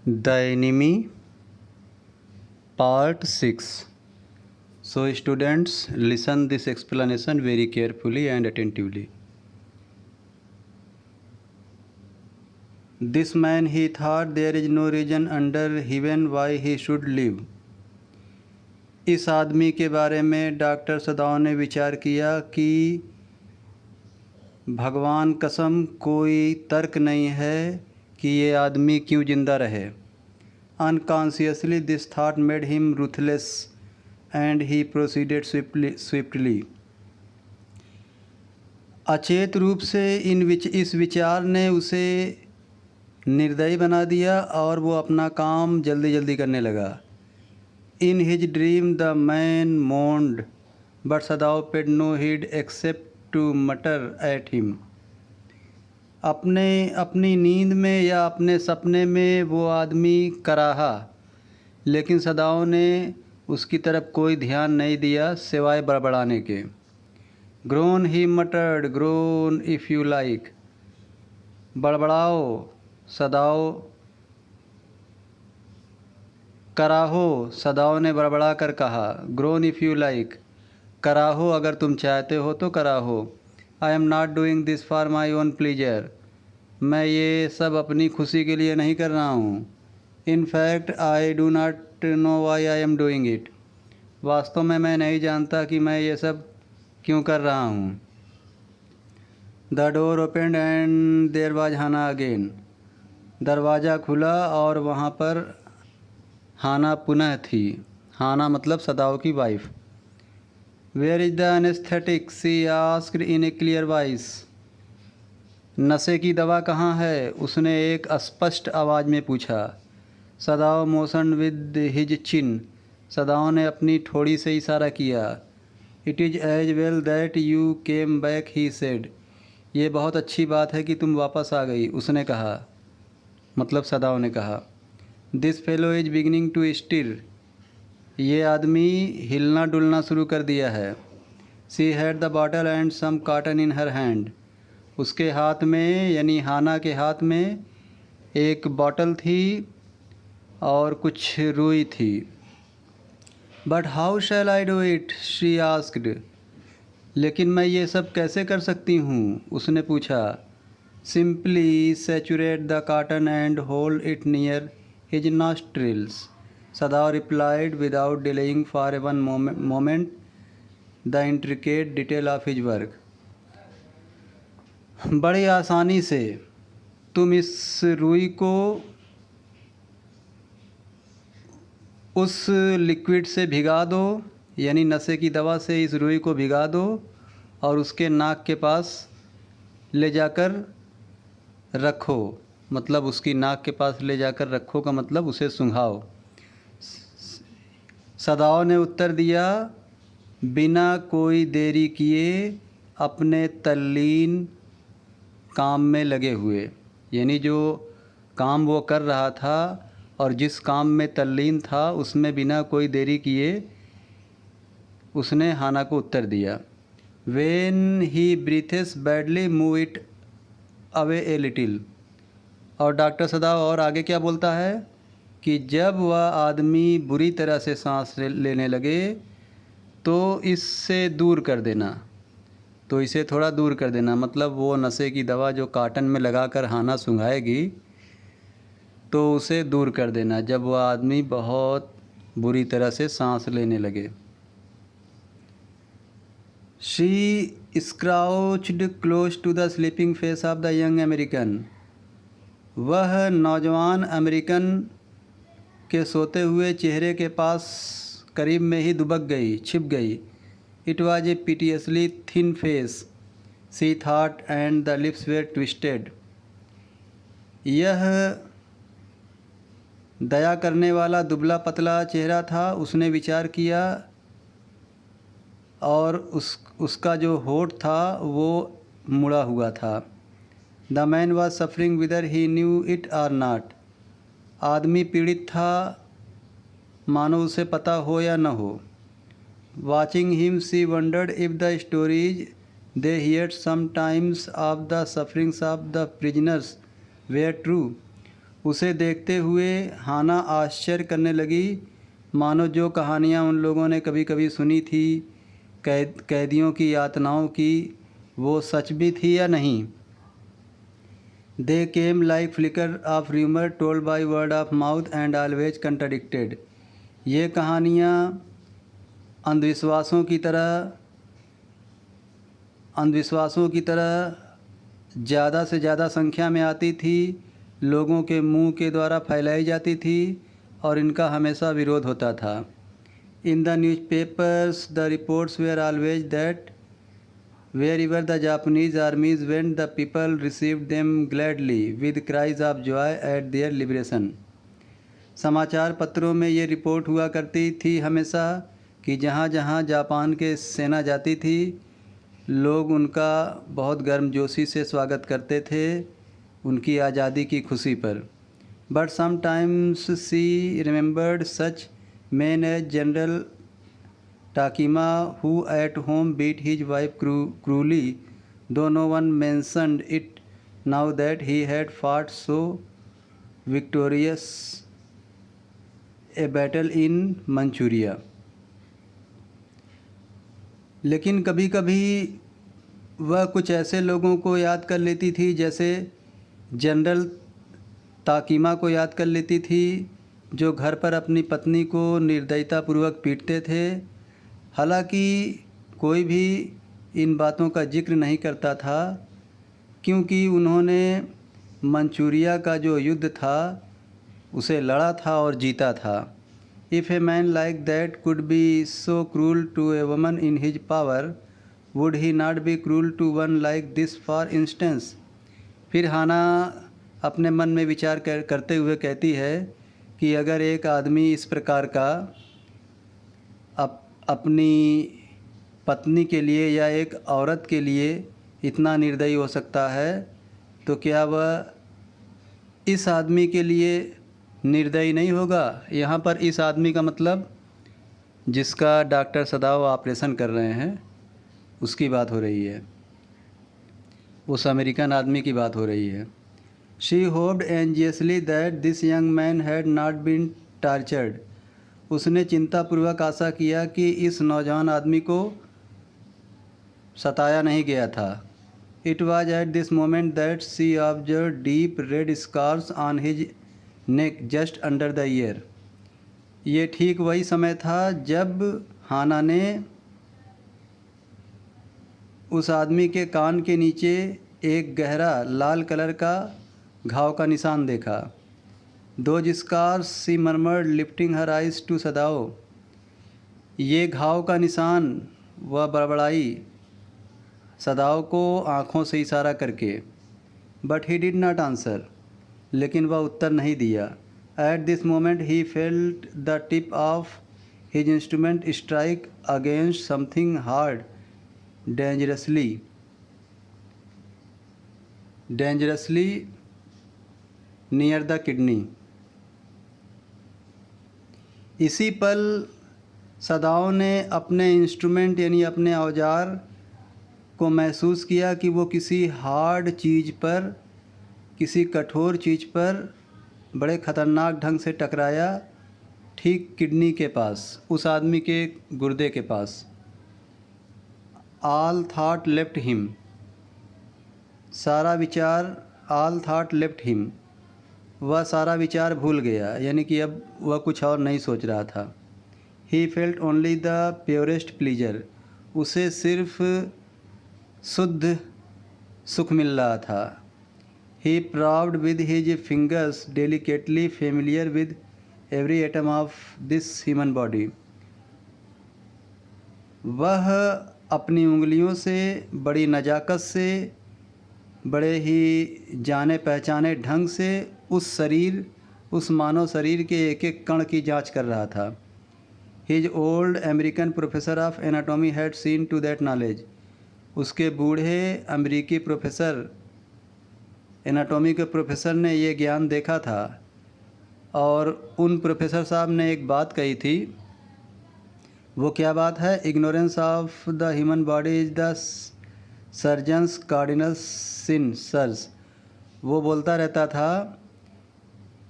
The Enemy, Part 6. So students, listen this explanation very carefully and attentively. This man, he thought, there is no reason under heaven why he should live. इस आदमी के बारे में doctor सदाओ ने विचार किया कि भगवान कसम कोई तर्क नहीं है कि ये आदमी क्यों जिंदा रहे. Unconsciously, this thought made him ruthless, and he proceeded swiftly. अचेत रूप से इस विचार ने उसे निर्दयी बना दिया और वो अपना काम जल्दी जल्दी करने लगा. In his dream, the man moaned, but Sadao paid no heed except to mutter at him. अपनी नींद में या अपने सपने में वो आदमी कराहा, लेकिन सदाओं ने उसकी तरफ कोई ध्यान नहीं दिया सिवाय बड़बड़ाने के. Groan he muttered, groan if you like. बड़बड़ाओ सदाओ, कराहो सदाओं ने बड़बड़ा कर कहा. ग्रोन इफ़ यू लाइक, कराहो अगर तुम चाहते हो तो कराहो. I am not doing this for my own pleasure. मैं ये सब अपनी खुशी के लिए नहीं कर रहा हूँ. In fact I do not know why I am doing it. वास्तव में मैं नहीं जानता कि मैं ये सब क्यों कर रहा हूँ. The door opened and there was Hana again. दरवाज़ा खुला और वहाँ पर हाना पुनः थी. हाना मतलब सदाओ की wife. Where is the anaesthetic, she asked in a clear voice. नशे की दवा कहाँ है, उसने एक स्पष्ट आवाज़ में पूछा. Sadao motion with his chin. Sadao ने अपनी ठोड़ी से इशारा किया. It is as well that you came back, he said. ये बहुत अच्छी बात है कि तुम वापस आ गई, उसने कहा. मतलब सदाओ ने कहा. This fellow is beginning to stir. ये आदमी हिलना डुलना शुरू कर दिया है. She had the bottle and some cotton in her hand. उसके हाथ में यानी हाना के हाथ में एक बॉटल थी और कुछ रुई थी. But how shell I do it, she asked. लेकिन मैं ये सब कैसे कर सकती हूँ, उसने पूछा. Simply saturate the cotton and hold it near his nostrils. Sadao replied without delaying for one moment the intricate detail of his work. बड़ी आसानी से तुम इस रुई को उस लिक्विड से भिगा दो, यानी नशे की दवा से इस रुई को भिगा दो और उसके नाक के पास ले जाकर रखो. मतलब उसकी नाक के पास ले जाकर रखो का मतलब उसे सूंघाओ. सदाओ ने उत्तर दिया, बिना कोई देरी किए अपने तल्लीन काम में लगे हुए. यानी जो काम वो कर रहा था और जिस काम में तल्लीन था उसमें बिना कोई देरी किए उसने हाना को उत्तर दिया. When he breathes badly move it away a little. और डॉक्टर सदाओ और आगे क्या बोलता है कि जब वह आदमी बुरी तरह से सांस लेने लगे तो इससे दूर कर देना. तो इसे थोड़ा दूर कर देना मतलब वो नशे की दवा जो काटन में लगाकर हाना सूंघाएगी तो उसे दूर कर देना जब वह आदमी बहुत बुरी तरह से सांस लेने लगे. She scrouched close to the sleeping face of the young American. वह नौजवान अमेरिकन के सोते हुए चेहरे के पास करीब में ही दुबक गई, छिप गई. It was a piteously thin face, she thought, and the lips were twisted. यह दया करने वाला दुबला पतला चेहरा था, उसने विचार किया. और उसका जो होठ था वो मुड़ा हुआ था. The man was suffering whether he knew it or not. आदमी पीड़ित था मानो उसे पता हो या न हो. Watching him, she wondered if the stories they heard sometimes of the sufferings of the prisoners were true. उसे देखते हुए हाना आश्चर्य करने लगी, मानो जो कहानियाँ उन लोगों ने कभी कभी सुनी थी कैदियों की यातनाओं की, वो सच भी थी या नहीं। They came like flicker of rumour told by word of mouth and always contradicted. ये कहानियाँ अंधविश्वासों की तरह ज़्यादा से ज़्यादा संख्या में आती थी, लोगों के मुंह के द्वारा फैलाई जाती थी और इनका हमेशा विरोध होता था। In the newspapers the reports were always that wherever the Japanese armies went, the people received them gladly with cries of joy at their liberation. समाचार पत्रों में ये रिपोर्ट हुआ करती थी हमेशा कि जहाँ जहाँ जापान के सेना जाती थी, लोग उनका बहुत गर्मजोशी से स्वागत करते थे उनकी आज़ादी की खुशी पर। But sometimes she remembered such men as General Takima, who at home beat his wife cruelly, though no one mentioned it now that he had fought so victorious a battle in Manchuria. लेकिन कभी कभी वह कुछ ऐसे लोगों को याद कर लेती थी, जैसे जनरल ताकीमा को याद कर लेती थी, जो घर पर अपनी पत्नी को निर्दयतापूर्वक पीटते थे। हालांकि कोई भी इन बातों का जिक्र नहीं करता था, क्योंकि उन्होंने मंचूरिया का जो युद्ध था उसे लड़ा था और जीता था। If a man like that could be so cruel to a woman in his power, would he not be cruel to one like this for instance? फिर हाना अपने मन में विचार करते हुए कहती है कि अगर एक आदमी इस प्रकार का अपनी पत्नी के लिए या एक औरत के लिए इतना निर्दयी हो सकता है, तो क्या वह इस आदमी के लिए निर्दयी नहीं होगा। यहाँ पर इस आदमी का मतलब जिसका डॉक्टर सदाव ऑपरेशन कर रहे हैं उसकी बात हो रही है, उस अमेरिकन आदमी की बात हो रही है। She hoped anxiously that this young man had not been tortured. उसने चिंतापूर्वक आशा किया कि इस नौजवान आदमी को सताया नहीं गया था। It was at this moment that she observe deep red scars on his neck just under the ear. ये ठीक वही समय था जब हाना ने उस आदमी के कान के नीचे एक गहरा लाल कलर का घाव का निशान देखा। Two scars she murmured lifting her eyes to Sadao. ये घाव का निशान, वह बड़बड़ाई सदाओ को आँखों से इशारा करके। But he did not answer, लेकिन वह उत्तर नहीं दिया। Eight this moment he felt the tip of his instrument strike against something hard dangerously near the kidney. इसी पल सदाओं ने अपने इंस्ट्रूमेंट यानी अपने औजार को महसूस किया कि वो किसी हार्ड चीज़ पर, किसी कठोर चीज़ पर बड़े ख़तरनाक ढंग से टकराया, ठीक किडनी के पास, उस आदमी के गुर्दे के पास। ऑल थाट लेफ्ट हिम, सारा विचार, ऑल थाट लेफ्ट हिम, वह सारा विचार भूल गया, यानी कि अब वह कुछ और नहीं सोच रहा था। He felt only the purest pleasure, उसे सिर्फ शुद्ध सुख मिल रहा था। He probed with his fingers delicately familiar with every atom of this human body. वह अपनी उंगलियों से बड़ी नज़ाकत से, बड़े ही जाने पहचाने ढंग से उस मानव शरीर के एक एक कण की जांच कर रहा था। His old American professor of anatomy had seen to that knowledge. उसके बूढ़े अमेरिकी प्रोफेसर, एनाटॉमी के प्रोफेसर ने ये ज्ञान देखा था, और उन प्रोफेसर साहब ने एक बात कही थी। वो क्या बात है? Ignorance of the human body is the surgeon's cardinal sin sirs. वो बोलता रहता था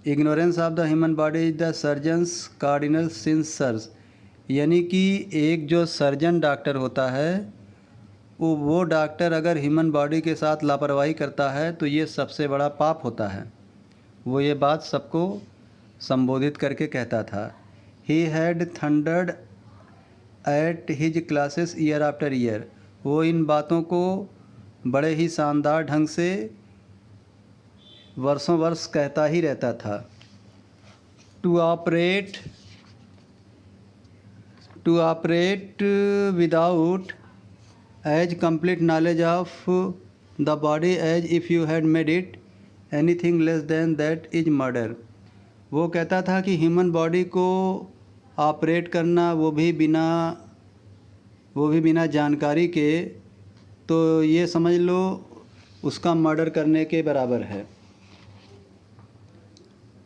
ignorance of the human body is the surgeon's cardinal sins sirs, यानी कि एक जो सर्जन डॉक्टर होता है वो डॉक्टर अगर ह्यूमन बॉडी के साथ लापरवाही करता है तो ये सबसे बड़ा पाप होता है। वो ये बात सबको संबोधित करके कहता था। He had thundered at his classes year after year, वो इन बातों को बड़े ही शानदार ढंग से वर्षों वर्ष कहता ही रहता था। To operate without as complete knowledge of the body as if you had made it anything less than that is murder. वो कहता था कि ह्यूमन बॉडी को ऑपरेट करना वो भी बिना जानकारी के, तो ये समझ लो उसका मर्डर करने के बराबर है।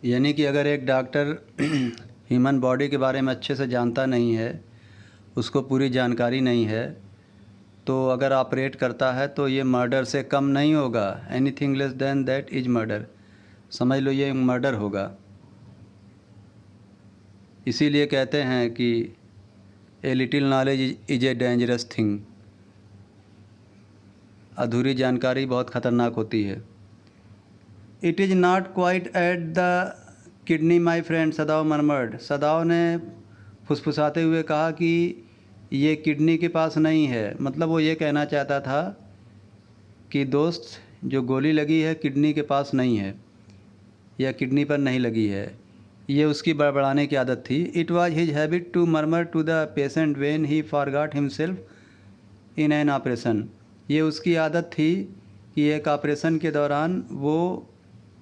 यानी कि अगर एक डॉक्टर ह्यूमन बॉडी के बारे में अच्छे से जानता नहीं है, उसको पूरी जानकारी नहीं है, तो अगर ऑपरेट करता है तो ये मर्डर से कम नहीं होगा। Anything less than that is murder, समझ लो ये मर्डर होगा। इसीलिए कहते हैं कि a little knowledge is a dangerous thing, अधूरी जानकारी बहुत ख़तरनाक होती है। It is not quite at the kidney my friend, Sadao murmured, Sadao ने फुसफुसाते हुए कहा कि ये किडनी के पास नहीं है। मतलब वो ये कहना चाहता था कि दोस्त, जो गोली लगी है किडनी के पास नहीं है या किडनी पर नहीं लगी है। ये उसकी बड़बड़ाने की आदत थी। It was his habit to murmur to the patient when he forgot himself in an operation, ये उसकी आदत थी कि एक ऑपरेशन के दौरान वो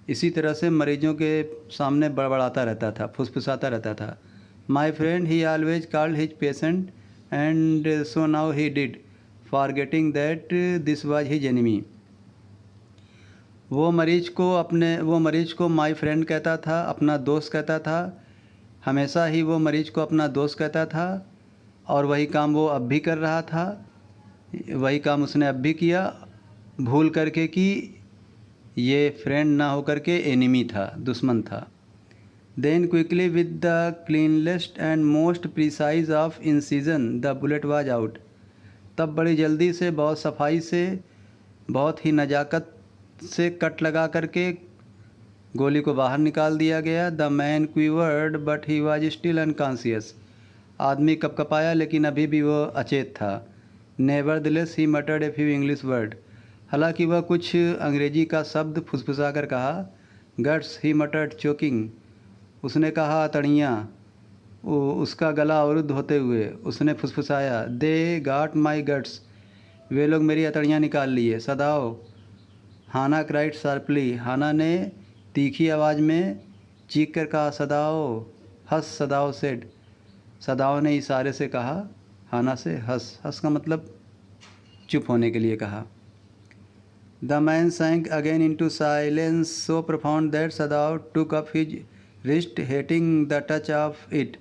इसी तरह से मरीजों के सामने बड़बड़ाता रहता था, फुसफुसाता रहता था। My friend he always called his patient and so now he did, forgetting that this was his enemy. वो मरीज को माई फ्रेंड कहता था, अपना दोस्त कहता था। हमेशा ही वो मरीज को अपना दोस्त कहता था और वही काम वो अब भी कर रहा था। वही काम उसने अब भी किया, भूल करके कि ये फ्रेंड ना होकर के एनिमी था, दुश्मन था। Then quickly with the cleanest and most precise of incision the bullet was out, तब बड़ी जल्दी से, बहुत सफाई से, बहुत ही नज़ाकत से कट लगा करके गोली को बाहर निकाल दिया गया। The man quivered but he was still unconscious, आदमी कपकपाया लेकिन अभी भी वो अचेत था। Nevertheless he मटर्ड a few English word, हालांकि वह कुछ अंग्रेजी का शब्द फुसफुसा कर कहा। गट्स ही मटर्ड चोकिंग, उसने कहा अतड़ियाँ, उसका गला अवरुद्ध होते हुए उसने फुसफुसाया। दे गाट माई गट्स, वे लोग मेरी अतड़ियाँ निकाल लिए। सदाओ, हाना क्राइड शार्पली, हाना ने तीखी आवाज़ में चीख कर कहा। सदाओ हंस, सदाओ सेड, सदाओ ने इशारे से कहा हाना से हंस, हंस का मतलब चुप होने के लिए कहा। The man sank again into silence so profound that Sadao took up his wrist hating the touch of it.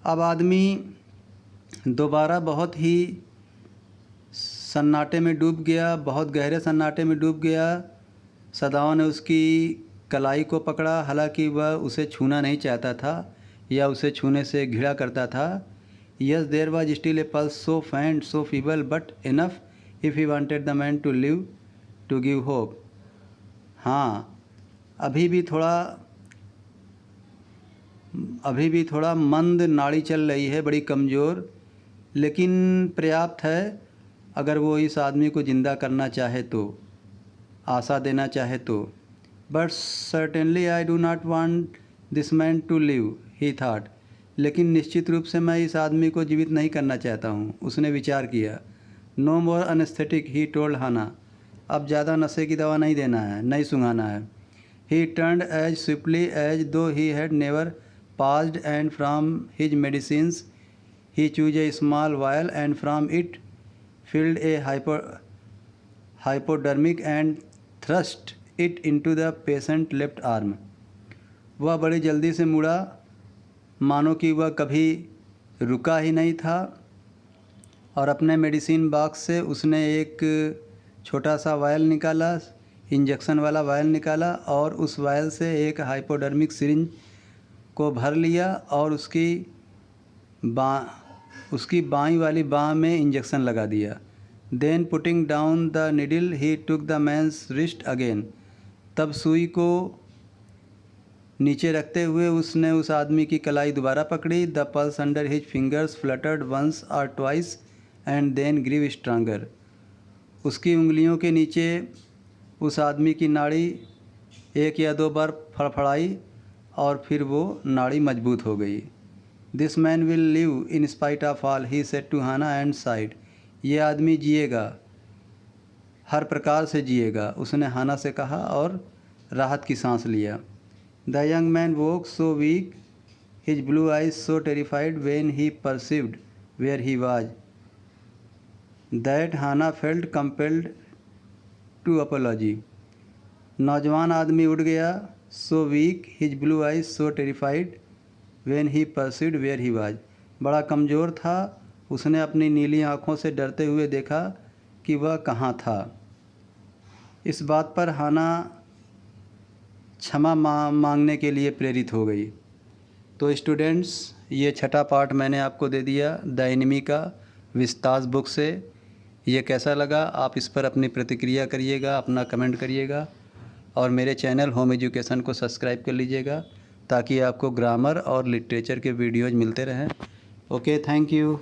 अब आदमी दोबारा बहुत ही सन्नाटे में डूब गया, बहुत गहरे सन्नाटे में डूब गया। सदाओं ने उसकी कलाई को पकड़ा, हालांकि वह उसे छूना नहीं चाहता था या उसे छूने से घृणा करता था। Yes there was still a pulse so faint so feeble but enough if he wanted the man to live to give hope. हाँ, अभी भी थोड़ा मंद नाड़ी चल रही है, बड़ी कमज़ोर, लेकिन पर्याप्त है अगर वो इस आदमी को ज़िंदा करना चाहे तो, आशा देना चाहे तो। But certainly I do not want this man to live, he thought, लेकिन निश्चित रूप से मैं इस आदमी को जीवित नहीं करना चाहता हूँ, उसने विचार किया। No more anaesthetic, he told Hana, अब ज़्यादा नशे की दवा नहीं देना है, नहीं सुंघाना है। He turned as swiftly as though he had never paused and from his medicines he chose a small vial and from it filled a hypodermic and thrust it into the patient left arm। वह बड़ी जल्दी से मुड़ा, मानो कि वह कभी रुका ही नहीं था, और अपने मेडिसिन बॉक्स से उसने एक छोटा सा वायल निकाला, इंजेक्शन वाला वायल निकाला और उस वायल से एक हाइपोडर्मिक सिरिंज को भर लिया और उसकी बाईं वाली बाह में इंजेक्शन लगा दिया। Then putting down the needle he took the man's wrist again. तब सुई को नीचे रखते हुए उसने उस आदमी की कलाई दोबारा पकड़ी। The pulse under his fingers fluttered once or twice and then grew stronger. उसकी उंगलियों के नीचे उस आदमी की नाड़ी एक या दो बार फड़फड़ाई और फिर वो नाड़ी मजबूत हो गई। This man will live in spite of all he said to Hannah and sighed. ये आदमी जिएगा, हर प्रकार से जिएगा, उसने हाना से कहा और राहत की सांस लिया। The young man woke so weak, his blue eyes so terrified when he perceived where he was, that Hannah felt compelled to apology. नौजवान आदमी उठ गया। So weak his blue eyes so terrified when he perceived where he was. बड़ा कमज़ोर था, उसने अपनी नीली आँखों से डरते हुए देखा कि वह कहाँ था। इस बात पर हाना क्षमा मांगने के लिए प्रेरित हो गई। तो स्टूडेंट्स, ये छठा पार्ट मैंने आपको दे दिया द एनिमी का विस्तास बुक से। ये कैसा लगा आप इस पर अपनी प्रतिक्रिया करिएगा, अपना कमेंट करिएगा और मेरे चैनल होम एजुकेशन को सब्सक्राइब कर लीजिएगा ताकि आपको ग्रामर और लिटरेचर के वीडियोज़ मिलते रहें। Okay, thank you.